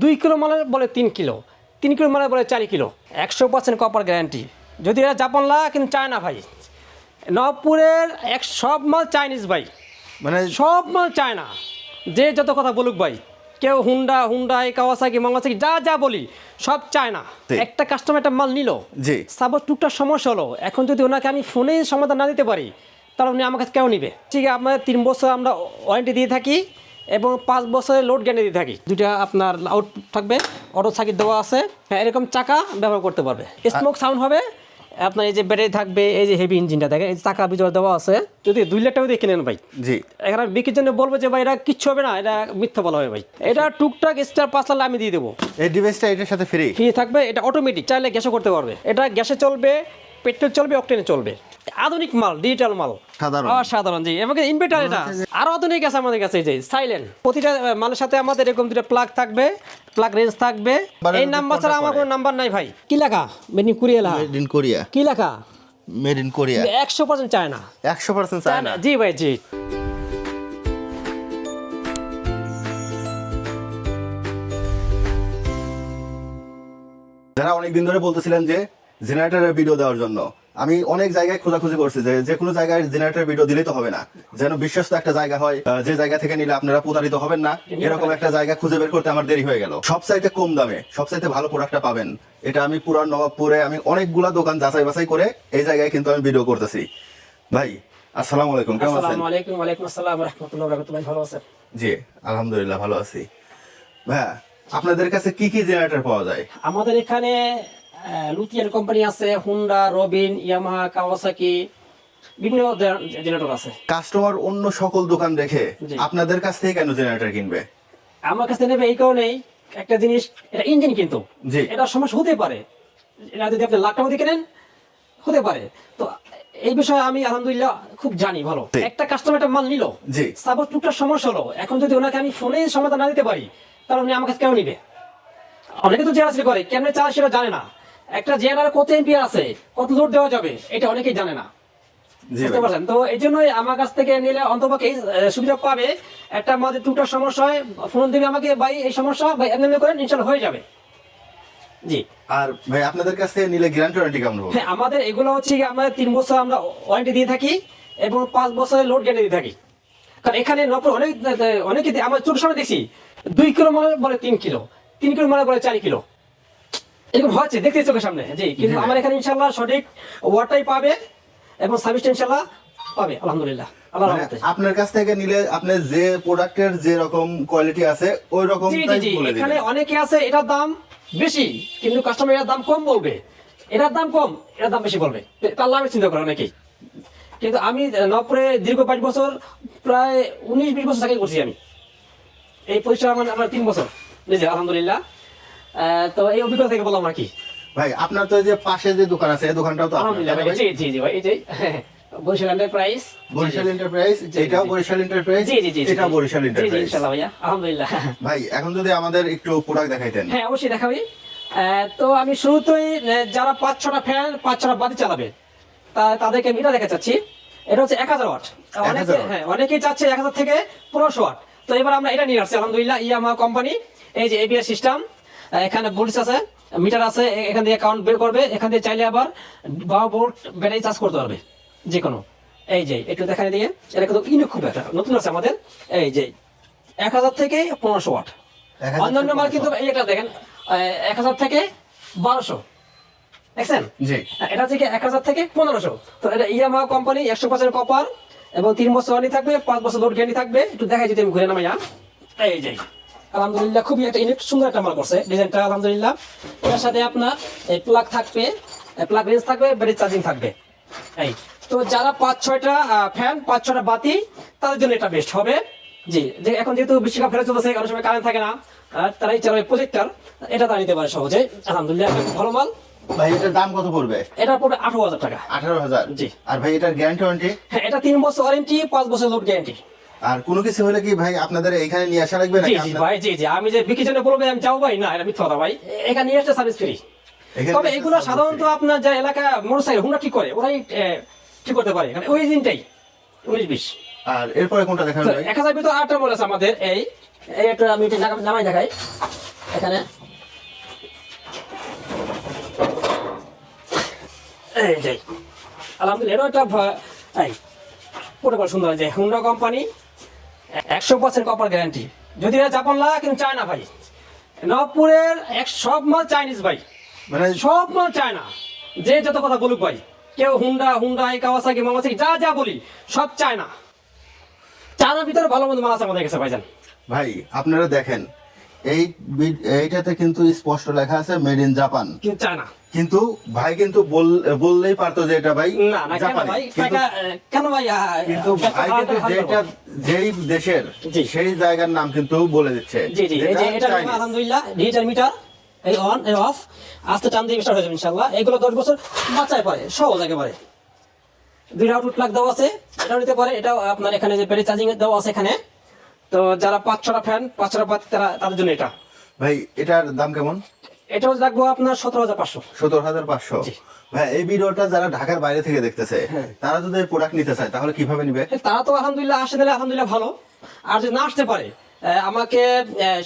2 kilo মালে বলে 3 kilo, 3 kilo মালে বলে 4 কিলো, 100% কপার গ্যারান্টি। যদি এরা জাপানলা কিন্তু চায় না ভাই, নবপুরের সব মাল চাইনিজ ভাই, মানে সব মাল চায় না। যে যত কথা বলুক ভাই, কেউ হুন্ডাই কাওয়াসাকি মাওয়াসাকি যা বলি সব চায় না। একটা কাস্টমার একটা মাল নিল, জি সাপোজ টুকটাক সমস্যা হলো, এখন যদি ওনাকে আমি ফোনে সমাধান না দিতে পারি তাহলে উনি আমার কাছে কেউ নিবে? ঠিক আছে, আপনার 3 বছর আমরা ওয়ারেন্টি দিয়ে থাকি এবং 5 বছরের লোড গ্যারান্টি দিয়ে থাকি। দুইটা আপনার আউট থাকবে, অটো সার্কিট দেওয়া আছে, হ্যাঁ এরকম চাকা ব্যবহার করতে পারবে, স্মোক সাউন্ড হবে। আপনার এই যে ব্যাটারি থাকবে, এই যে হেভি ইঞ্জিনটা দেখেন, এই চাকা ভিতরে দেওয়া আছে। যদি 2 লাখ টাকা দিয়ে কিনেন ভাই, জি এখানে বিক্রির জন্য বলবো যে ভাই এটা কিচ্ছু হবে না, এটা মিথ্যা বলা হবে ভাই। এটা টুকটাক স্টার 5 লাখ আমি দিয়ে দেবো, এই ডিভাইসটা এটার সাথে ফ্রি ফ্রি থাকবে। এটা অটোমেটিক, চাইলে গ্যাসও করতে পারবে। এটা গ্যাসে চলবে, পেট্রোল চলবে, অকটেনে চলবে। আধুনিক মাল, ডিজিটাল মাল, সাধারণ অসাধারণ। জি, এবং ইনভার্টার এটা আরো আধুনিক আছে আমাদের কাছে। এই যে সাইলেন্ট, প্রতিটা মালের সাথে আমাদের এরকম দুটো প্লাগ থাকবে, প্লাগ রেঞ্জ থাকবে। এই নাম্বার ছাড়া আমার কোনো নাম্বার নাই ভাই। কি লেখা? মেড ইন কোরিয়া লেখা। মেড ইন কোরিয়া, কি লেখা? Made in Korea. 100% চায় না, 100% চায় না। জি ভাই জি। যারা অনেকদিন ধরে বলতেছিলেন যে জেনারেটরের ভিডিও দেওয়ার জন্য, আমি অনেক জায়গায় খোঁজাখুঁজি করছি যে কোনো জায়গায় জেনারেটরের ভিডিও দিলেই তো হবে না, যেন বিশ্বস্ত একটা জায়গা হয়, যে জায়গা থেকে নিলে আপনারা প্রতারিত হবেন না, এরকম একটা জায়গা খুঁজে বের করতে আমার দেরি হয়ে গেল। সবচাইতে কম দামে সবচাইতে ভালো প্রোডাক্টটা পাবেন, এটা আমি পুরান নবাবপুরে আমি অনেকগুলা দোকান যাচাই বাছাই করে এই জায়গায় কিন্তু আমি ভিডিও করতেছি। ভাই আসসালামু আলাইকুম, কেমন আছেন? আসসালামু আলাইকুম। ওয়ালাইকুম আসসালাম ওয়া রাহমাতুল্লাহি ওয়া বারাকাতুহু। ভাই ভালো আছেন? জি আলহামদুলিল্লাহ ভালো আছি। ভাইয়া আপনাদের কাছে কি কি জেনারেটর পাওয়া যায়? আমাদের এখানে লুথিয়ান কোম্পানি আছে, হুন্ডা, রবিন, ইয়ামাহা, কাওয়াসাকি, বিভিন্ন জেনারেটর আছে। কাস্টমার অন্য সকল দোকান দেখে জি। আপনাদের কাছ থেকে কেন জেনারেটর কিনবে? আমার কাছে নেবে এই কারণেই, একটা জিনিস, এটা ইঞ্জিন কিন্তু জি। এটা সমস্যা হতে পারে, এটা যদি আপনি লাখ টাকা দিয়ে কেনেন হতে পারে। তো এই বিষয়ে আমি আলহামদুলিল্লাহ খুব জানি ভালো। জি। একটা কাস্টমার একটা মাল নিল, জি। সাপোজ টুকটাক সমস্যা হলো, এখন যদি ওনাকে আমি ফোনে সমাধান না দিতে পারি তাহলে উনি আমার কাছে কেউ নিবে? অনেকে তো জেনারেল করে, কেমনে চালায় সেটা জানে না। একটা জেনারেল কত এম্পিয়ার আছে, কত লোড দেওয়া যাবে, এটা অনেকেই জানে না। জি বুঝতে ভাই। পারছেন? তো এই জন্যই আমার কাছ থেকে নিলে অন্তপক্ষে সুবিধা পাবে। একটা আমাদের টুকটাক সমস্যা হয়, ফোন দিবে আমাকে, ভাই এই সমস্যা, ভাই এমনি করেন, ইনশাল্লাহ হয়ে যাবে। জি। আর ভাই আপনাদের কাছ থেকে নিলে গ্যারান্টি ওয়ারেন্টি কেমন হবে? হ্যাঁ, আমাদের এগুলো হচ্ছে কি, আমরা 3 বছর আমরা ওয়ারেন্টি দিয়ে থাকি এবং 5 বছরের লোড গ্যারান্টি দিয়ে থাকি। কারণ এখানে নপুর অনেকে আমার চোখের সামনে দেখছি 2 কিলো মানে বলে 3 কিলো, 3 কিলো মানে বলে 4 কিলো, এরকম হচ্ছে দেখতে চোখের সামনে। জি, কিন্তু আমার এখানে ইনশাল্লাহ সঠিক ওয়াটাই পাবে এবং সার্ভিসটা ইনশাল্লাহ পাবে আলহামদুলিল্লাহ, আল্লাহর মানে রহমতে। আপনার কাছ থেকে নিলে আপনার যে প্রোডাক্টের যে রকম কোয়ালিটি আছে ওই রকম জি জি জি, এখানে অনেকে আছে এটার দাম বেশি কিন্তু কাস্টমার এটার দাম কম বলবে, এটার দাম কম এটার দাম বেশি বলবে, তার লাভের চিন্তা করে অনেকেই। কিন্তু আমি নবপুরে দীর্ঘ 5 বছর, প্রায় 19-20 বছর চাকরি করছি আমি। এই পরিচয় আমার 3 বছর বুঝলি আলহামদুলিল্লাহ। তো এই অভিজ্ঞতা থেকে বললাম আর কি। ভাই আপনার তো এই যে পাশে যে দোকান আছে এই দোকানটাও তো আপনার, আলহামদুলিল্লাহ তাই না ভাই, ভাই? জি জি জি ভাই, এই যে বরিশাল এন্টারপ্রাইজ, বরিশাল এন্টারপ্রাইজ, এটাও বরিশাল এন্টারপ্রাইজ, জি জি জি, এটা বরিশাল জি জি এন্টারপ্রাইজ। ইনশাআল্লাহ ভাইয়া আলহামদুলিল্লাহ। ভাই এখন যদি আমাদের একটু প্রোডাক্ট দেখাইতেন। হ্যাঁ অবশ্যই দেখাবি। তো আমি শুরুতেই যারা 5-6টা ফ্যান 5-6টা বাতি চালাবে তাদেরকে আমি এটা দেখা চাচ্ছি। এটা হচ্ছে 1000 ওয়াট। 1000 ওয়াট। হ্যাঁ, অনেকেই চাচ্ছে 1000 থেকে 1500 ওয়াট। তো এবার আমরা এটা নিয়ে আসছি আলহামদুলিল্লাহ, ইয়ামাহা কোম্পানি। এই যে এবিএস সিস্টেম, এখানে ভোল্টেজ আছে, মিটার আছে, এখান থেকে কাউন্ট বের করবে, এখান থেকে চাইলে আবার 12 ভোল্ট ব্যাটারি চার্জ করতে পারবে যে কোনো। এই যে একটু দেখাই দিয়ে, এটা কিন্তু ইউনিক খুব একটা নতুন আছে আমাদের। এই যে 1000 থেকে 1500 ওয়াট। 1000 অন্যান্য মাল থেকে কিন্তু এই একটা দেখেন 1000 থেকে 1200, দেখছেন? জি। এটা হচ্ছে কি 1000 থেকে 1500। তো এটা ইয়ামাহা কোম্পানি, 100% কপার এবং 3 বছর ওয়ারেন্টি থাকবে, 5 বছর লোড গ্যারান্টি থাকবে। একটু দেখাই যদি আমি ঘুরে নামাইয়া। এই যে আলহামদুলিল্লাহ খুবই একটা ইউনিক সুন্দর একটা মাল করছে ডিজাইনটা আলহামদুলিল্লাহ। এর সাথে আপনার এই প্লাগ থাকবে, প্লাগ রেঞ্জ থাকবে, ব্যাটারি চার্জিং থাকবে। এই তো যারা 5-6টা ফ্যান 5-6টা বাতি তাদের জন্য এটা বেস্ট হবে। জি, যে এখন যেহেতু বিশ্বকাপ খেলা চলতেছে, অনেক সময় কারেন্ট থাকে না, তারাই চালাবে প্রজেক্টর, এটা তারা নিতে পারে সহজে আলহামদুলিল্লাহ, ভালো মাল। ভাই এটার দাম কত পড়বে? এটা পড়বে 18,000 টাকা। 18,000। জি। আর ভাই এটার গ্যারান্টি ওয়ারেন্টি? হ্যাঁ, এটা 3 বছর ওয়ারেন্টি, 5 বছর লোড গ্যারান্টি। আর কোনো কিছু হলে কি ভাই আপনাদের এখানে নিয়ে আসা লাগবে জি নাকি? জি ভাই, জি জি, আমি যে বিক্রির জন্য বলবো আমি যাও ভাই, না এটা মিথ্যা কথা ভাই, এখানে নিয়ে আসতে সার্ভিস ফ্রি। এখানে তবে নিয়ে এগুলো আসতে সাধারণত service আপনার যা এলাকা মোটরসাইকেল হুন্ডা ঠিক করে, ওরাই ঠিক করতে পারে, কারণ ওই দিনটাই 19-20। free। আর এরপরে কোনটা দেখাবেন ভাই? 1000 ভিতরে 8টা মডেল আছে আমাদের। এই একটা আমি এটা নামাই দেখাই। এখানে এই যে আলহামদুলিল্লাহ এটা একটা এই প্রোটোকল সুন্দর যে হুন্ডা কোম্পানি 100% কপার গ্যারান্টি। যদি এটা জাপান লাগা কিন্তু চায় না ভাই, নবপুরের সব মাল চাইনিজ ভাই, মানে সব মাল চায় না। যে যত কথা বলুক ভাই, কেউ হুন্ডা কাওয়াসাকি মামাসাকি যা বলি সব চায় না। চায়নার ভিতরে ভালো মন্দ মাল আছে আমাদের কাছে ভাইজান। ভাই আপনারা দেখেন এইটাতে কিন্তু স্পষ্ট লেখা আছে মেড ইন জাপান, কিন্তু চায় না। কিন্তু ভাই কিন্তু বললেই পারতো যে এটা ভাই না কেন জাপানি, ভাই, কিন্তু কেন ভাই কিন্তু ভাই কিন্তু যেই দেশের জি। সেই জায়গার নাম কিন্তু বলে দিচ্ছে জি জি, এই যে যেটা এটা Chinese। আলহামদুলিল্লাহ ডিজিটাল মিটার, এই অন এই অফ আস্তে টান দিয়ে স্টার্ট হয়ে যাবে ইনশাআল্লাহ। এগুলো 10 বছর বাঁচায় পারে, সহজ একেবারে। দুইটা আউটপুট প্লাগ দেওয়া আছে, এটাও নিতে পারে। এটাও আপনার এখানে যে ব্যাটারি চার্জিং দেওয়া আছে এখানে। তো যারা 5-6টা ফ্যান 5-6টা পাত তাদের জন্য এটা। ভাই এটার দাম কেমন? এটাও রাখবো আপনার 17,500। 17,500। জি। ভাই এই ভিডিওটা যারা ঢাকার বাইরে থেকে দেখতেছে তারা যদি এই প্রোডাক্ট নিতে চায় তাহলে কিভাবে নিবে? তারা তো আলহামদুলিল্লাহ আসে দিলে আলহামদুলিল্লাহ ভালো। আর যদি না আসতে পারে আমাকে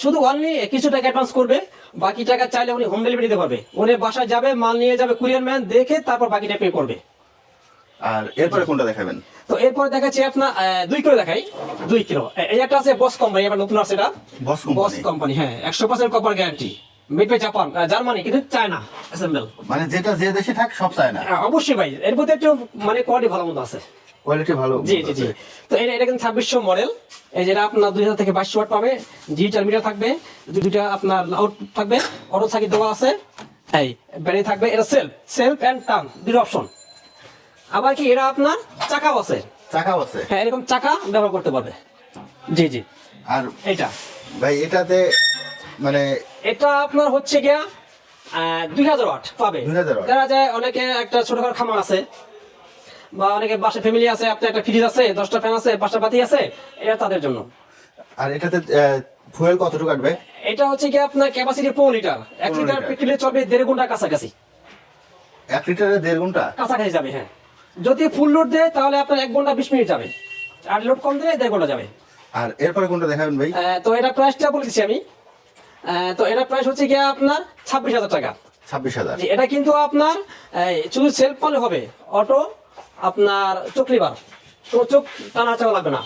শুধু অনলি কিছু টাকা অ্যাডভান্স করবে, বাকি টাকা চাইলে উনি হোম ডেলিভারি দিতে পারবে। উনি বাসায় যাবে, মাল নিয়ে যাবে, কুরিয়ার ম্যান দেখে তারপর বাকিটা পে করবে। আর এরপরে কোনটা দেখাবেন? তো এরপরে দেখাচ্ছি আপনার 2 কিলো দেখাই। 2 কিলো এই একটা আছে বস কোম্পানি, এবার নতুন আছে এটা বস বস কোম্পানি। কোম্পানি। হ্যাঁ 100% copper guarantee, made by Japan, Germany, কিন্তু চায়না অ্যাসেম্বল। মানে যেটা যে দেশে থাক সব চায় না, অবশ্যই ভাই, এর মধ্যে একটু মানে কোয়ালিটি ভালো মন্দ আছে। কোয়ালিটি ভালো। জি। তো এটা কিন্তু 2600 মডেল। এই যেটা আপনার 2000 থেকে 2200 ওয়াট পাবে, ডিজিটাল মিটার থাকবে, দুইটা আপনার আউটপুট থাকবে, অটো সার্কিট দেওয়া আছে, এই ব্যাটারি থাকবে। এটা সেলফ এন্ড টার্ন দুটো অপশন। আবার কি এটা আপনার চাকাও আছে, চাকাও আছে। হ্যাঁ এরকম চাকা ব্যবহার করতে পারবে। জি। আর এটা ভাই এটাতে মানে এটা আপনার হচ্ছে গিয়া 2000 ওয়াট পাবে। 2000 ওয়াট। দেখা যায় অনেকে একটা ছোটখাটো খামার আছে বা অনেকে বাসা ফ্যামিলি আছে, আপনার একটা ফ্রিজ আছে, 10টা ফ্যান আছে, 5টা বাতি আছে, এটা তাদের জন্য। আর এটাতে ফুয়েল কতটুকু কাটবে? এটা হচ্ছে কি আপনার ক্যাপাসিটি 5 লিটার, 1 5 লিটার লিটার। পেট্রোলে চলবে 1.5 ঘন্টা কাছাকাছি 1 লিটারে 1.5 ঘন্টা কাছাকাছি যাবে। হ্যাঁ যদি ফুল লোড দেয় তাহলে আপনার 1 ঘন্টা 20 মিনিট যাবে, আর লোড কম দিলে 1.5 ঘন্টা যাবে। আর এরপরে কোনটা দেখাবেন ভাই? তো এটা প্রাইসটা বলে দিচ্ছি আমি। তো এটা প্রাইস হচ্ছে গিয়ে আপনার 26,000 টাকা। 26,000। জি, এটা কিন্তু আপনার শুধু সেলফ পালে হবে, অটো আপনার চোখ লিভার, কোনো চোখ টানা চাওয়া লাগবে না,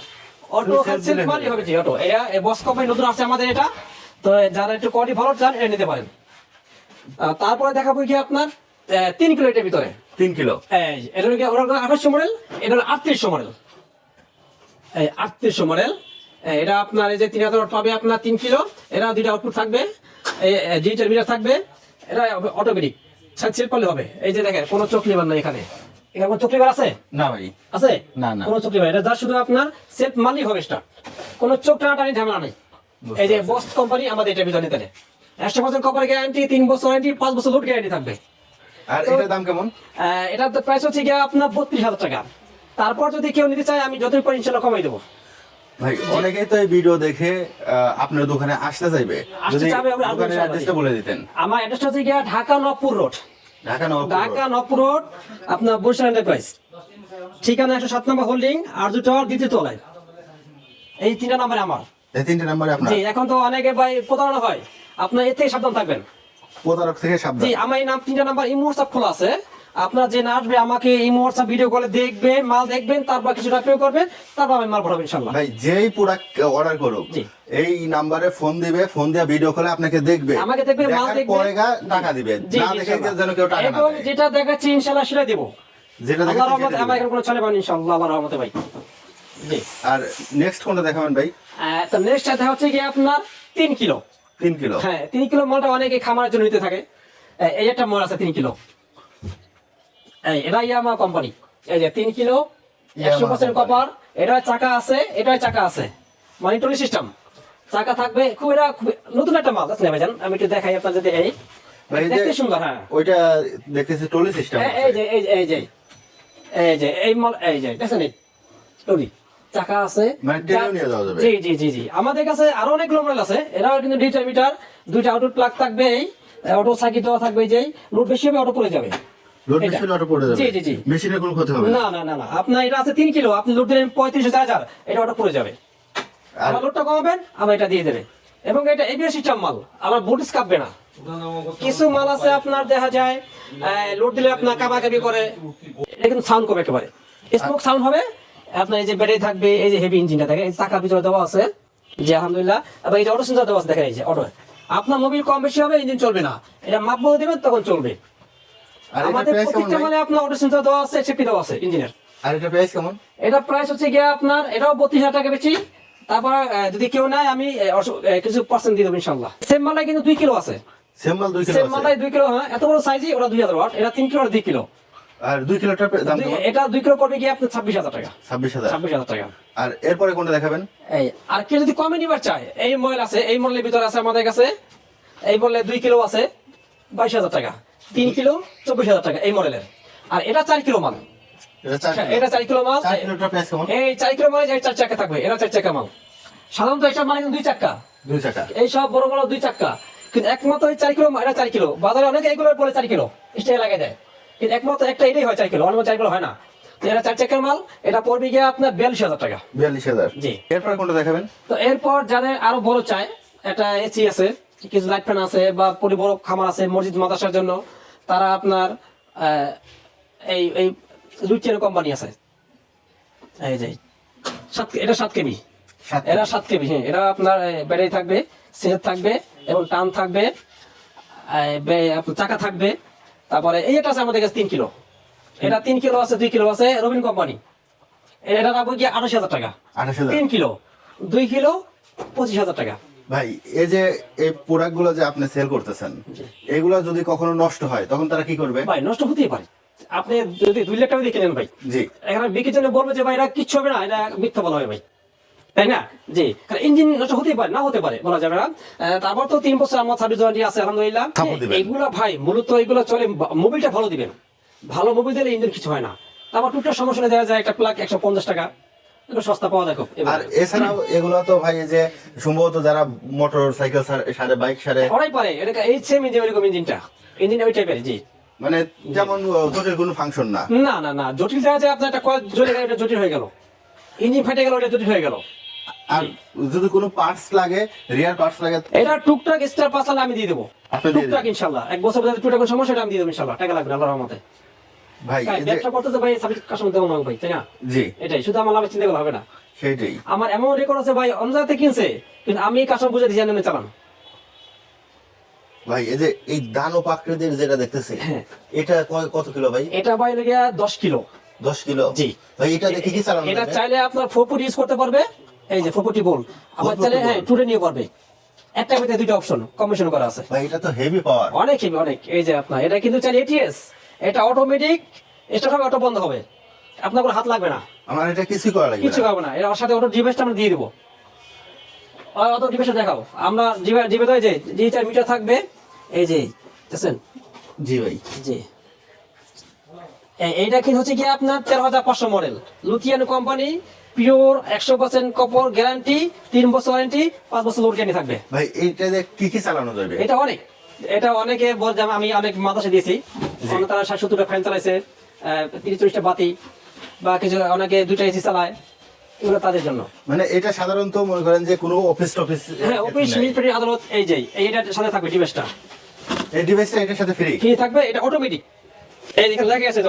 অটো শুধু self সেলফ দিলে পালে হয়ে হবে। জি অটো, এটা বস কোম্পানি নতুন আসছে আমাদের এটা। তো যারা একটু কোয়ালিটি ভালো চান এটা নিতে পারেন। তারপরে দেখাবো কি আপনার 3 কিলো এটার ভিতরে। 3 কিলো। এটা হলো 2800 মডেল, এটা হলো 3800 মডেল। 3800 মডেল। এটা আপনার এই যে 3000 ওয়াট পাবে আপনার 3 কিলো। এটা দুইটা আউটপুট থাকবে, ডিজিটাল মিটার থাকবে, এটা অটোমেটিক সেলফ পালে হবে। এই যে দেখেন কোনো চোখ লিভার নাই এখানে কোনো চোখ লিভার আছে? না ভাই আছে না। কোনো চোখ লিভার, এটা যা শুধু আপনার সেলফ মারলেই হবে স্টার্ট, কোনো চোখ টানাটানি ঝামেলা নেই। এই যে বস কোম্পানি আমাদের এটা ভিতরে নিতে 100% কপার গ্যারান্টি, 3 বছর ওয়ারেন্টি, 5 বছর লোড গ্যারান্টি থাকবে। আর এটার দাম কেমন? এটার প্রাইস হচ্ছে গিয়ে আপনার 32,000 টাকা। তারপর যদি কেউ নিতে চায় আমি যতই পারি ইনশাল্লাহ কমাই দেবো। ভাই অনেকেই তো এই ভিডিও দেখে আপনার দোকানে আসতে চাইবে, যদি চাইবে, আমরা দোকানের ইনশাআল্লাহ অ্যাড্রেসটা বলে দিতেন। আমার অ্যাড্রেসটা হচ্ছে গিয়ে ঢাকা নবপুর রোড, ঢাকা নবাবপুর ঢাকা নবপুর রোড আপনার বরিশাল এন্টারপ্রাইজ, ঠিকানা 107 নম্বর হোল্ডিং আরজু টাওয়ার দ্বিতীয় তলায়। এই 3টা নাম্বারে আমার। এই 3টে নাম্বারে আপনার। জি এখন তো অনেকে ভাই প্রতারণা হয়, আপনার এর থেকে সাবধান থাকবেন। প্রতারক থেকে সাবধান। জি আমার এই 3টা নাম্বার ইমো হোয়াটসঅ্যাপ খোলা আছে। আপনার যে না আসবে আমাকে ইমো হোয়াটসঅ্যাপ ভিডিও কলে দেখবেন, মাল দেখবেন, তারপর কিছুটা পে করবেন, তারপর আমি মাল পাঠাবো ইনশাআল্লাহ। ভাই যেই প্রোডাক্ট অর্ডার করুক জি। এই নাম্বারে ফোন দিবে, ফোন দিয়ে ভিডিও কলে আপনাকে দেখবে, আমাকে দেখবে, মাল দেখার দেখবে, পরে টাকা দিবে, জি, না জি, দেখে ইনশাআল্লাহ। যেন কেউ টাকা না এবং দেয়। যেটা দেখাচ্ছি ইনশাআল্লাহ সেটা দেবো, যেটা আল্লাহর দেখাচ্ছি রহমতে সেটা আমার দিবেন। এখানে কোনো চলে পাবেন ইনশাআল্লাহ, আল্লাহর রহমতে ভাই। জি আর নেক্সট কোনটা দেখাবেন ভাই? তো নেক্সট দেখা হচ্ছে গিয়ে আপনার 3 কিলো। 3 কিলো। হ্যাঁ 3 কিলো মালটা অনেকে খামারের জন্য নিতে থাকে। এই একটা মাল আছে 3 কিলো, এটা ইয়ামা কোম্পানি। এই যে 3 কিলো 100% কপার, এটা চাকা আছে, এটা চাকা আছে, মানে টলি সিস্টেম চাকা থাকবে। খুব এটা নতুন একটা মাল আছে ভাইজান, আমি একটু দেখাই আপনার যদি এই ভাই যে দেখতে সুন্দর। হ্যাঁ ওইটা দেখতেছি টলি সিস্টেম। এই যে এই মাল, এই যে দেখছেন এই টলি চাকা আছে, মানে টেনেও নিয়ে যাওয়া যাবে। জি আমাদের কাছে আরো অনেকগুলো মডেল আছে। এরাও কিন্তু ডিজিটাল মিটার, দুইটা আউটপুট প্লাগ থাকবে, এই অটো সার্কিট দেওয়া থাকবে, যে লোড বেশি হবে অটো পড়ে যাবে। লোড এটা। মেশিন অটো পড়ে যাবে। জি। মেশিনের কোনো ক্ষতি হবে না। না আপনার এটা আছে 3 কিলো, আপনি লোড দিলেন 35,000, এটা অটো পড়ে যাবে। আর আমার লোডটা কমাবেন, আমার এটা দিয়ে দেবে। এবং এটা এবিএস সিস্টেম মাল, আমার বুটিস কাঁপবে না। কিছু মাল আছে আপনার দেখা যায় লোড দিলে আপনার কাঁপাকাঁপি করে, এটা কিন্তু সাউন্ড কম একেবারে, স্মোক সাউন্ড হবে। আপনার এই যে ব্যাটারি থাকবে, এই যে হেভি ইঞ্জিনটা থাকে, এই চাকার ভিতরে দেওয়া আছে যে আলহামদুলিল্লাহ, এবং এই যে অটো সেন্সর দেওয়া আছে দেখেন, এই যে অটো। আপনার মোবিল কম বেশি হবে, ইঞ্জিন চলবে না, এটা মাপ বলে দেবেন তখন চলবে। আর এটা আমাদের প্রাইস কেমন প্রত্যেকটা ভাই? মালে আপনার অটো সেন্সর দেওয়া আছে, সেফটি দেওয়া আছে ইঞ্জিনের। আর এটা প্রাইস কেমন? এটা প্রাইস হচ্ছে গিয়ে আপনার, এটাও 32,000 টাকা বেশি। তারপর যদি কেউ নেয় আমি কিছু পার্সেন্ট দিয়ে দেবো ইনশাল্লাহ। সেম মালাই কিন্তু 2 কিলো আছে, সেম মাল 2 কিলো সেম আছে। মালাই 2 কিলো, হ্যাঁ এত বড় সাইজই, ওটা 2000 ওয়াট, এটা 3 কিলো আর 2 কিলো। আর 2 কিলোটার দাম কেমন? এটা 2 কিলো পড়বে গিয়ে আপনার 26,000 টাকা। 26,000। 26,000 টাকা। আর এরপরে কোনটা দেখাবেন? এই আর কেউ যদি কমে নিবার চায়, এই মডেল আছে, এই মডেলের ভিতরে আছে আমাদের কাছে, এই মডেলে 2 কিলো আছে 22,000 টাকা, 3 কিলো 24,000 টাকা এই মডেলের। আর এটা 4 কিলো মাল, এটা 4 কিলো। এটা 4 কিলো মাল। 4 কিলোটার প্রাইস কেমন? এই 4 কিলো মাল, এই 4 চাকা থাকবে, এটা 4 চাকা মাল। সাধারণত এইসব মানে 2 চাকা, 2 চাকা। এই সব বড় বড় 2 চাকা, কিন্তু একমাত্র এই 4 কিলো, এটা 4 কিলো। বাজারে অনেকে এগুলো বলে 4 কিলো স্টে লাগাই দেয়, কিন্তু একমাত্র একটা এটাই হয় 4 কিলো, অন্য 4 কিলো হয় না। তো এটা 4 চাকার মাল, এটা পড়বে গিয়ে আপনার 42,000 টাকা। 42,000। জি। এরপরে কোনটা দেখাবেন? তো এরপর যাদের আরো বড় চায়, একটা এসি আছে, কিছু লাইট ফ্যান আছে, বা পরি বড় খামার আছে মসজিদ মাদ্রাসার জন্য, তারা আপনার এই এই লুচিয়ানো কোম্পানি আছে, এই যে এটা 7 কেবি, 7 এরা 7 কেবি। হ্যাঁ, এটা আপনার ব্যাটারি থাকবে, সেট থাকবে, এবং টান থাকবে, আপনার চাকা থাকবে। তারপরে এই একটা আছে আমাদের কাছে 3 কিলো, এটা 3 কিলো আছে, 2 কিলো আছে, রবিন কোম্পানি। এটা রাখবো গিয়ে 28,000 টাকা। 28,000। 3 কিলো, 2 কিলো 25,000 টাকা। ভাই এই যে এই প্রোডাক্টগুলো যে আপনি সেল করতেছেন, এগুলো যদি কখনো নষ্ট হয় তখন তারা কি করবে? ভাই নষ্ট হতেই পারে, আপনি যদি 2 লাখ টাকা দিয়ে কিনেন ভাই, জি। এখানে বিক্রির জন্য বলবে যে ভাই এটা কিচ্ছু হবে না, এটা মিথ্যা বলা হবে ভাই, তাই না? জি, কারণ ইঞ্জিন নষ্ট হতেই পারে, না হতে পারে, বলা যাবে না। তারপর তো 3 বছর আমার সার্ভিস ওয়ারেন্টি আছে আলহামদুলিল্লাহ। সাপোর্ট দিবেন। এগুলো ভাই মূলত এগুলো চলে, মোবিলটা ভালো দিবেন, ভালো মোবিল দিলে ইঞ্জিন কিছু হয় না। তারপর টুকটাক সমস্যা দেওয়া যায়, একটা প্লাগ 150 টাকা, এটা সস্তা পাওয়া যায় খুব। আর এছাড়াও এগুলো তো ভাই এই যে সম্ভবত যারা মোটর সাইকেল সারে, বাইক সারে, ওরাই পারে, এটা এই সেম ইঞ্জিন, এরকম ইঞ্জিন ওই টাইপের। জি, মানে যেমন জটিল কোনো ফাংশন না। না না না, জটিল দেখা যায় আপনার একটা কয়েল জ্বলে গেল, এটা জটিল হয়ে গেল, ইঞ্জিন ফেটে গেল, এটা জটিল হয়ে গেল। আর যদি কোনো পার্টস লাগে, রিয়ার পার্টস লাগে, এটা টুকটাক স্টার পাস আমি দিয়ে দেবো, আপনি দিয়ে টুকটাক দিবেন। ইনশাল্লাহ। 1 বছর পর্যন্ত টুকটাক কোনো সমস্যা, এটা আমি দিয়ে দেবো ইনশাল্লাহ, টাকা লাগবে না আল্লাহর রহমতে। ভাই এই যে ব্যবসা করতেছে ভাই, সার্ভিস কাস্টমার দেবো না ভাই, তাই না? জি, এটাই শুধু আমার লাভের চিন্তা করলে হবে না। সেইটাই। আমার এমন রেকর্ড আছে ভাই, অন্য জায়গাতে কিনছে, কিন্তু আমি কাস্টমার বুঝে দিয়েছি এনে চালান। ভাই এই যে এই দানব আকৃতির যেটা দেখতেছি, এটা কত কিলো ভাই? এটা ভাই লেগে 10 কিলো। 10 কিলো। জি। ভাই এটা দেখি কি চালানো এটা যাবে? চাইলে আপনার 4 ফুট ইউজ করতে পারবে, এই যে 4 ফুটি বল, আবার 4 চাইলে ফুটি হ্যাঁ বল। টুরে নিয়ে পারবে। একটা ভিতরে 2টা অপশন কম্বিনেশন করা আছে, ভাই এটা তো হেভি পাওয়ার। অনেক হেভি অনেক। এই যে আপনার এটা কিন্তু চাইলে এটিএস, এটা অটোমেটিক স্টার্ট হবে, অটো বন্ধ হবে, আপনার কোনো হাত লাগবে না, আমার এটা কিছুই করা লাগবে কিছু না। হবে না। এর সাথে অটো ডিভাইসটা আমরা দিয়ে দেবো, অটো ডিভাইসটা দেখাও আমরা, ডিভাইস যে ডিজিটাল মিটার থাকবে, এই যে দেখছেন। জি ভাই। জি, এইটা কিন্তু হচ্ছে কি আপনার 13,500 মডেল, লুথিয়ান কোম্পানি, পিওর 100% কপার গ্যারান্টি, 3 বছর ওয়ারেন্টি, 5 বছর লোড গ্যারান্টি থাকবে। ভাই এইটা কি কি চালানো যাবে? এটা অনেকে বল, যেমন আমি অনেক মাদ্রাসা দিয়েছি, অনেক তারা 60-70টা ফ্যান চালাইছে, 30-40টা বাতি, বা কিছু অনেকে 2টা এসি চালায়, এগুলো তাদের জন্য। মানে এটা সাধারণত মনে করেন যে কোনো অফিস হ্যাঁ, অফিস মিলিটারি আদালত, এই যে এইটার সাথে থাকবে ডিভাইসটা, এই ডিভাইসটা এটার সাথে ফ্রি। ফ্রি থাকবে। এটা অটোমেটিক, এই দেখে লেগে আছে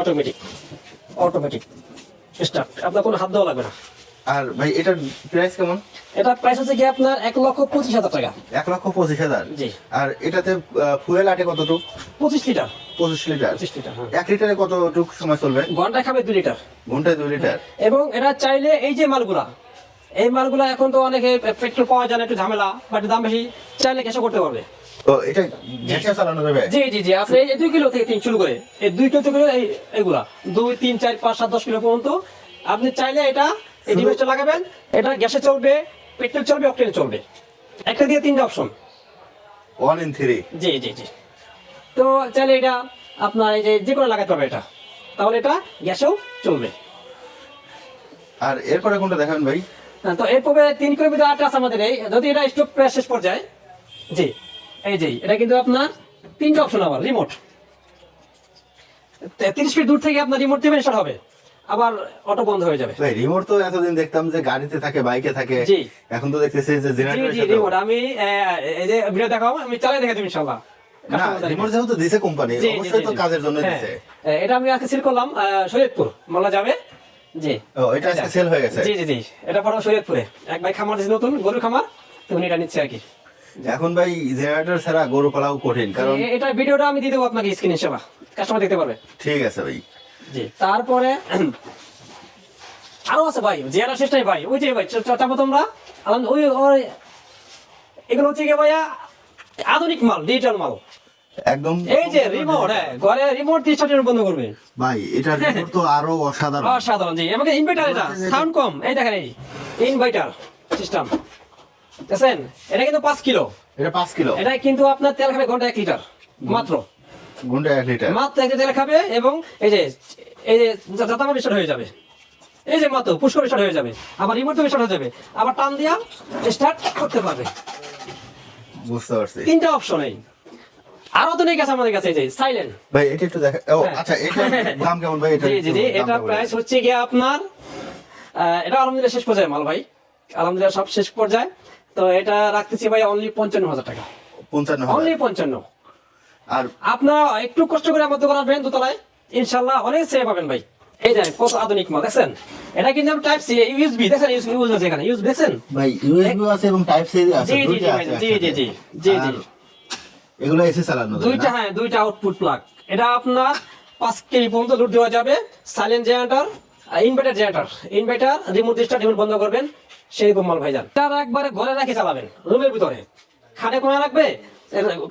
অটোমেটিক স্টার্ট, আপনার কোনো হাত দেওয়া লাগবে না। আর ভাই এটার প্রাইস কেমন? এটা প্রাইস হচ্ছে কি আপনার 1,25,000 টাকা। 1,25,000। জি। আর এটাতে ফুয়েল আটে কতটুক? 25 লিটার। 25 লিটার। 25 লিটার, হ্যাঁ। 1 লিটারে কতটুক সময় চলবে? ঘন্টায় খাবে 2 লিটার। ঘন্টায় 2 লিটার। এবং এটা চাইলে এই যে মালগুলা, এই মালগুলা এখন তো অনেকে পেট্রোল পাওয়া যায় না, একটু ঝামেলা, বাট দাম বেশি, চাইলে গ্যাসও করতে পারবে। তো এটা গ্যাসে চালানো যাবে? জি জি জি, আপনি এই 2 কিলো থেকে 3 শুরু করে, এই 2 কিলো থেকে এইগুলা 2, 3, 4, 5, 7, 10 কিলো পর্যন্ত আপনি চাইলে এটা এই ডিভাইসটা লাগাবেন, এটা গ্যাসে চলবে, পেট্রোল চলবে, অকটেনে চলবে, একটা দিয়ে 3টা অপশন। 1 in 3। জি জি জি। তো চাইলে এটা আপনার এই যে কোনো লাগাতে পারবে এটা, তাহলে এটা গ্যাসেও চলবে। আর এরপরে কোনটা দেখাবেন ভাই? তো এরপরে 3 কিলোমিটার আট আছে আমাদের, এই যদি এটা স্টপ প্রেস শেষ পর্যায়ে, জি এই যে এটা কিন্তু আপনার 3টা অপশন, আবার রিমোট, 30 ফিট দূর থেকে আপনার রিমোট দিবেন, স্টার্ট হবে। আবার অটো বন্ধ হয়ে যাবে। ভাই রিমোট তো এতদিন দেখতাম যে গাড়িতে থাকে, বাইকে থাকে, জি। এখন তো দেখতেছি যে জি জেনারেটরের জি সাথে। রিমোট আমি এই যে ভিডিও দেখাবো, আমি চালাই দেখা দেব ইনশাআল্লাহ। না রিমোট যেহেতু দিছে কোম্পানি, জি, জি, অবশ্যই জি, তো জি। কাজের জন্য হ্যাঁ, দিছে। এটা আমি আজকে সিল করলাম শরীয়তপুর মালা যাবে। জি ও এটা আজকে সেল হয়ে গেছে। জি জি জি, এটা পড়া শরীয়তপুরে এক ভাই খামার দিয়েছে, নতুন গরুর খামার, তো উনি এটা নিচ্ছে আর কি। এখন ভাই জেনারেটর ছাড়া গরু পালাও কঠিন, কারণ এটা ভিডিওটা আমি দিয়ে দেবো আপনাকে স্ক্রিনে, সেবা কাস্টমার দেখতে পারবে। ঠিক আছে ভাই। জি তারপরে আরো আছে ভাই, জিয়ারা শেষটাই ভাই, ওই যে ভাই চাপো তোমরা, ওই ওই এগুলো হচ্ছে কি ভাইয়া আধুনিক মাল, ডিজিটাল মাল। একদম এই যে রিমোট, হ্যাঁ ঘরে রিমোট দিয়ে স্টার্টার বন্ধ করবে। ভাই এটা রিমোট তো আরো অসাধারণ। অসাধারণ জি, আমাকে ইনভার্টার, এটা সাউন্ড কম, এই দেখেন এই ইনভার্টার সিস্টেম দেখছেন, এটা কিন্তু 5 কিলো, এটা 5 কিলো, এটা কিন্তু আপনার তেল খাবে ঘন্টা 1 লিটার মাত্র, ঘন্টা 1 লিটার। মাত্র 1 লিটার তেল খাবে, এবং এই যে জাতামা বিস্টার্ট হয়ে যাবে, এই যে মাত্র পুষ্কর বিস্টার্ট হয়ে যাবে, আবার রিমোট তো বিস্টার্ট হয়ে যাবে, আবার টান দিয়া স্টার্ট করতে পারবে। বুঝতে পারছি 3টা অপশন এই। আরো তো নেই গেছে আমাদের কাছে, এই যে সাইলেন্ট। ভাই। এটা একটু দেখা। ও হ্যাঁ। আচ্ছা, এটা দাম কেমন ভাই? এটা জি জি জি, এটা প্রাইস হচ্ছে গিয়ে আপনার এটা আলহামদুলিল্লাহ শেষ পর্যায়ে মাল ভাই, আলহামদুলিল্লাহ সব শেষ পর্যায়ে। তো এটা রাখতেছি ভাই অনলি 55,000 টাকা, 55,000। অনলি 55। আর আপনারা একটু কষ্ট করে আমার দোকানে আসবেন দোতলায়, ইনশাল্লাহ অনেক সেভ পাবেন ভাই। এই দেখেন কত আধুনিক মাল দেখছেন, এটা কিন্তু টাইপ সি ইউএসবি দেখেন, ইউজ আছে এখানে, ইউজ দেখছেন। ভাই ইউএসবি আছে এবং টাইপ সি আছে, জি জি জি দুইটা ভাই, আছে জি জি জি জি জি, আর এগুলো এসি চালানো যায় দুইটা, না? হ্যাঁ দুইটা আউটপুট প্লাগ। এটা আপনার 5 কেবি পর্যন্ত লোড দেওয়া যাবে, silent generator, inverter generator, inverter remote start, remote বন্ধ করবেন, সেরকম মাল ভাইজান। তার একবারে ঘরে রাখি চালাবেন, রুমের ভিতরে খাটে কোণে রাখবে,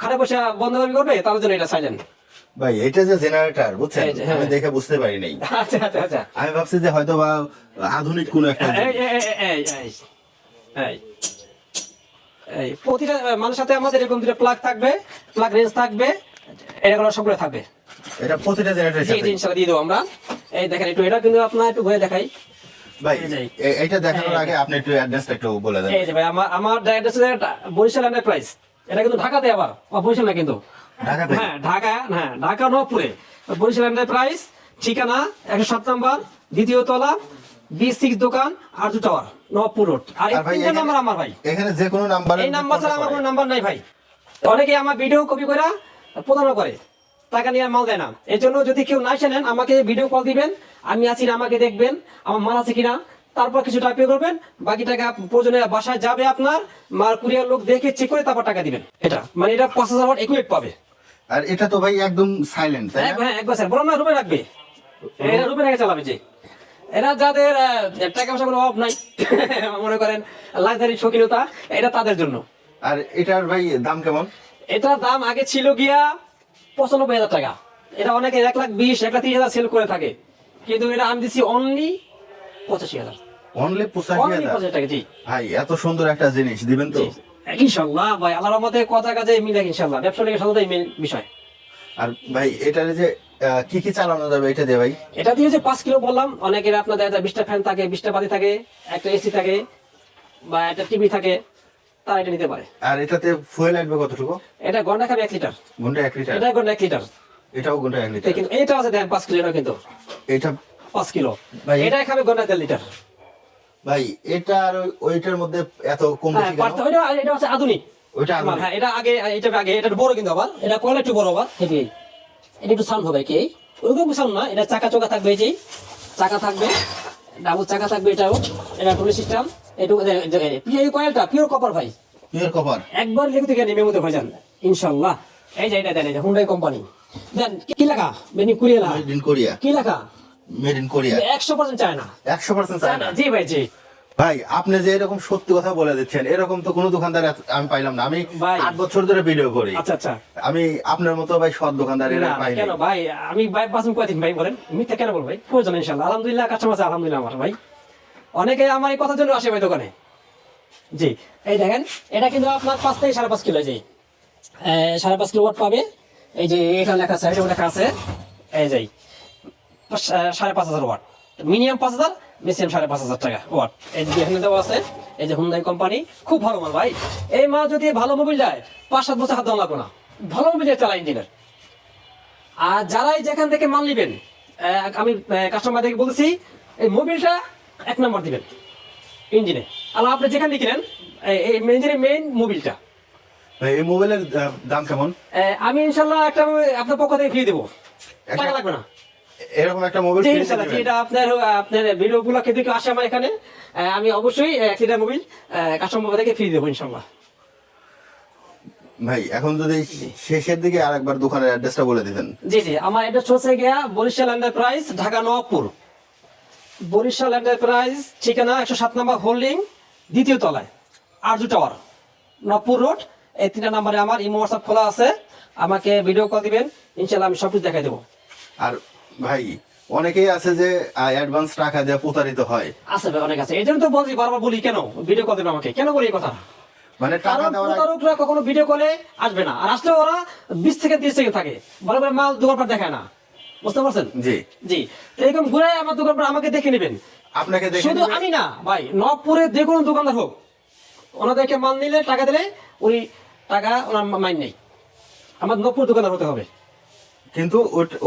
খাটে বসে বন্ধ করবে, তার জন্য এটা সাইলেন্ট। ভাই এটা যে জেনারেটর বুঝছেন, এই যে, হ্যাঁ। আমি দেখে বুঝতে পারি নাই। আচ্ছা আচ্ছা আচ্ছা, আমি ভাবছি যে হয়তো বা আধুনিক কোনো একটা এই জিনিস। এই এই এই এই এই প্রতিটা মানুষের সাথে আমাদের এরকম দুটো প্লাগ থাকবে, প্লাগ রেঞ্জ থাকবে, এগুলো সবগুলো থাকবে। এটা প্রতিটা জেনারেটরের জি সাথে। জি ইনশাআল্লাহ দিয়ে দেবো আমরা। এই দেখেন একটু, এটা কিন্তু আপনার একটু ঘুরে দেখাই। ভাই এই যে। এটা দেখানোর আগে আপনি একটু অ্যাড্রেসটা একটু বলে দেন। এই যে ভাই আমার অ্যাড্রেস বরিশাল এন্টারপ্রাইজ, এটা কিন্তু ঢাকাতে, আবার বরিশাল না কিন্তু, ঢাকাতে? হ্যাঁ ঢাকা, হ্যাঁ ঢাকা নবপুরে বরিশাল এন্টারপ্রাইজ, ঠিকানা 107 নম্বর, দ্বিতীয় তলা, B6 দোকান, আরজু টাওয়ার, নবপুর রোড। আর এই আর ভাই তিনটা নাম্বার আমার ভাই, এখানে যে কোনো নাম্বার, এই নাম্বার ছাড়া আমার কোনো নাম্বার নাই ভাই। অনেকে আমার ভিডিও কপি করে প্রতারণা করে, টাকা নিয়ে মাল দেয় না। এই জন্য যদি কেউ না চেনেন, আমাকে ভিডিও কল দিবেন, আমি আছি না, আমাকে দেখবেন আমার মাল আছে কিনা, তারপর কিছু টাকা পে করবেন, বাকি টাকা প্রয়োজনে বাসায় যাবে আপনার, মাল কুরিয়ার লোক দেখে চেক করে তারপর টাকা দিবেন। এটা মানে এটা 5,000 ওয়াট একুইপ পাবে। আর এটা তো ভাই একদম সাইলেন্ট, তাই না? হ্যাঁ একবার স্যার বললাম না, রুমে রাখবে, এটা রুমে রেখে চালাবে। যে এরা যাদের টাকা পয়সা কোনো অভাব নাই, মনে করেন লাক্সারি শৌখিনতা, এটা তাদের জন্য। আর এটার ভাই দাম কেমন? এটার দাম আগে ছিল গিয়া 95,000 টাকা, এটা অনেকে 1,20,000 1,30,000 সেল করে থাকে, কিন্তু এটা আমি দিচ্ছি অনলি 85,000, অনলি অনলি 85,000? 85,000 টাকা। জি ভাই এত সুন্দর একটা জিনিস দিবেন তো? জি ইনশাল্লাহ ভাই, আল্লাহর রহমতে কথা কাজে মিলে ইনশাল্লাহ, ব্যবসা লেগে সাথে মেন বিষয়। আর ভাই এটার যে কি কি চালানো যাবে এটা দিয়ে ভাই? এটা দিয়ে যে 5 কিলো বললাম, অনেকের আপনার দেখা যায় 20টা ফ্যান থাকে, 20টা বাতি থাকে, একটা এসি থাকে, বা একটা টিভি থাকে, তারা এটা নিতে পারে। আর এটাতে ফুয়েল লাগবে কতটুকু? এটা ঘন্টা খাবে 1 লিটার, ঘন্টা 1 লিটার? এটা ঘন্টা 1 লিটার, এটাও ঘন্টা 1 লিটার? কিন্তু এটা আছে দেখেন 5 কিলো, এটা কিন্তু এটা 5 কিলো, ভাই এটা খাবে ঘন্টা 1.5 লিটার। ভাই এটা আর ওইটার মধ্যে এত কম হ্যাঁ বেশি কেন? এটা হচ্ছে আধুনিক। ওইটা আধুনিক। হ্যাঁ এটা আগে, এটা আগে, এটা বড় কিন্তু আবার, এটা কোয়ালিটি একটু বড় আবার হেভি। এটা একটু সাউন্ড হবে কি ওইরকম সাউন্ড না, এটা চাকা চোকা থাকবে, এই যে চাকা থাকবে, ডাবল চাকা থাকবে, এটাও এটা টুলি সিস্টেম। এটুকু পিআই কয়েলটা পিওর কপার ভাই, পিওর কপার? একবার লিখতে গেলে মেমোতে হয়ে যান ইনশাআল্লাহ। এই যে এটা দেন, এই যে হুন্ডাই কোম্পানি দেন, কি লেখা মেনি কোরিয়া, মেড ইন কোরিয়া? কি লেখা made in Korea 100% China. 100% China? জি ভাই জি। ভাই আপনি যে এরকম সত্যি কথা বলে দিচ্ছেন, এরকম তো কোনো দোকানদার আমি পাইলাম না। আমি ভাই। 8 বছর ধরে ভিডিও করি, আচ্ছা আচ্ছা, আমি আপনার মতো ভাই সৎ দোকানদার এর না, পাইনি। কেন ভাই, আমি ভাই বাসুন কয়দিন ভাই বলেন, মিথ্যা কেন বল ভাই, প্রয়োজন ইনশাআল্লাহ, আলহামদুলিল্লাহ কাস্টমার আছে আলহামদুলিল্লাহ আমার ভাই, অনেকে আমার এই কথার জন্য আসে ভাই দোকানে। জি এই দেখেন, এটা কিন্তু আপনার 5 থেকে 5.5 কিলো, জি 5.5 কিলো ওয়াট পাবে। এই যে এখানে লেখা আছে, এটা লেখা আছে, এই যে 5,500 ওয়াট, মিনিমাম 5,000, ম্যাক্সিমাম 5,500 টাকা ওয়াট। এই যে এখানে দেওয়া আছে, এই যে হুন্ডাই কোম্পানি, খুব ভালো মাল ভাই। এই মাল যদি ভালো মোবিল যায় 5-7 বছর হাত দেওয়া লাগবে না, ভালো মোবিল চালা ইঞ্জিনের। আর যারাই যেখান থেকে মাল নিবেন, আমি কাস্টমারদেরকে বলতেছি এই মোবিলটা 1 নম্বর দিবেন ইঞ্জিনে, আর আপনি যেখানে কিনেন এই ইঞ্জিনের মেইন মোবিলটা। ভাই এই মোবাইলের দাম কেমন? আমি ইনশাল্লাহ একটা আপনার পক্ষ থেকে ফ্রি দেবো, টাকা লাগবে না। এরকম একটা মোবাইল জি, ইনশাল্লাহ, যেটা আপনার ভিডিও গুলো যদি কেউ আসে আমার এখানে, আমি অবশ্যই 1 লিটার মোবিল কাস্টমার থেকে ফ্রি দেবো ইনশাল্লাহ। ভাই এখন যদি শেষের দিকে আরেকবার দোকানের অ্যাড্রেসটা বলে দিতেন। জি জি, আমার অ্যাড্রেস হচ্ছে গিয়া বরিশাল এন্টারপ্রাইজ, ঢাকা নবাবপুর। বরিশাল এন্টারপ্রাইজ ঠিকানা 107 নম্বর হোল্ডিং, 2য় তলায়, আরজু টাওয়ার, নবপুর রোড। এই 3টা নাম্বারে আমার ইমো হোয়াটসঅ্যাপ খোলা আছে, আমাকে ভিডিও কল দিবেন, ইনশাল্লাহ আমি সবকিছু দেখাই দেবো। আর ভাই অনেকেই আছে যে অ্যাডভান্স টাকা দিয়ে প্রতারিত হয়। আছে ভাই, অনেক আছে, এই জন্য তো বলছি, বারবার বলি কেন ভিডিও কল দেবেন আমাকে, কেন বলি এই কথা? মানে টাকা কারণ দেওয়ার প্রতারকরা কখনো ভিডিও কলে আসবে না, আর আসলে ওরা 20 থেকে 30 সেকেন্ড থাকে, বলে বলে মাল দোকানপাট দেখায় না, বুঝতে পারছেন? জি জি, তো এরকম ঘুরে আমার দোকানপাট আমাকে দেখে নেবেন। আপনাকে দেখে শুধু নিবে। আমি না ভাই, নবপুরে যে কোনো দোকানদার হোক, ওনাদেরকে মাল নিলে টাকা দিলে ওই টাকা ওনার মাইন নেই, আমার নবপুর দোকানদার হতে হবে। কিন্তু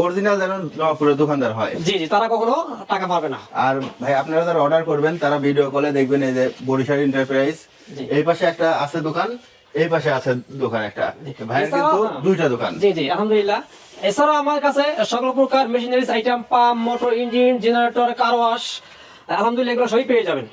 অরিজিনাল যেন নবাবপুরের দোকানদার হয়। জি জি, তারা কখনো টাকা পাবে না। আর ভাই আপনারা যারা অর্ডার করবেন তারা ভিডিও কলে দেখবেন এই যে বরিশাল এন্টারপ্রাইজ, জি। এই পাশে একটা আছে দোকান, এই পাশে আছে দোকান একটা। ভাইয়ের এছাড়াও- কিন্তু দুইটা দোকান। জি জি, আলহামদুলিল্লাহ। এছাড়াও আমার কাছে সকল প্রকার machineries item, pump, motor, engine, generator, car wash, আলহামদুলিল্লাহ এগুলো সবই পেয়ে যাবেন।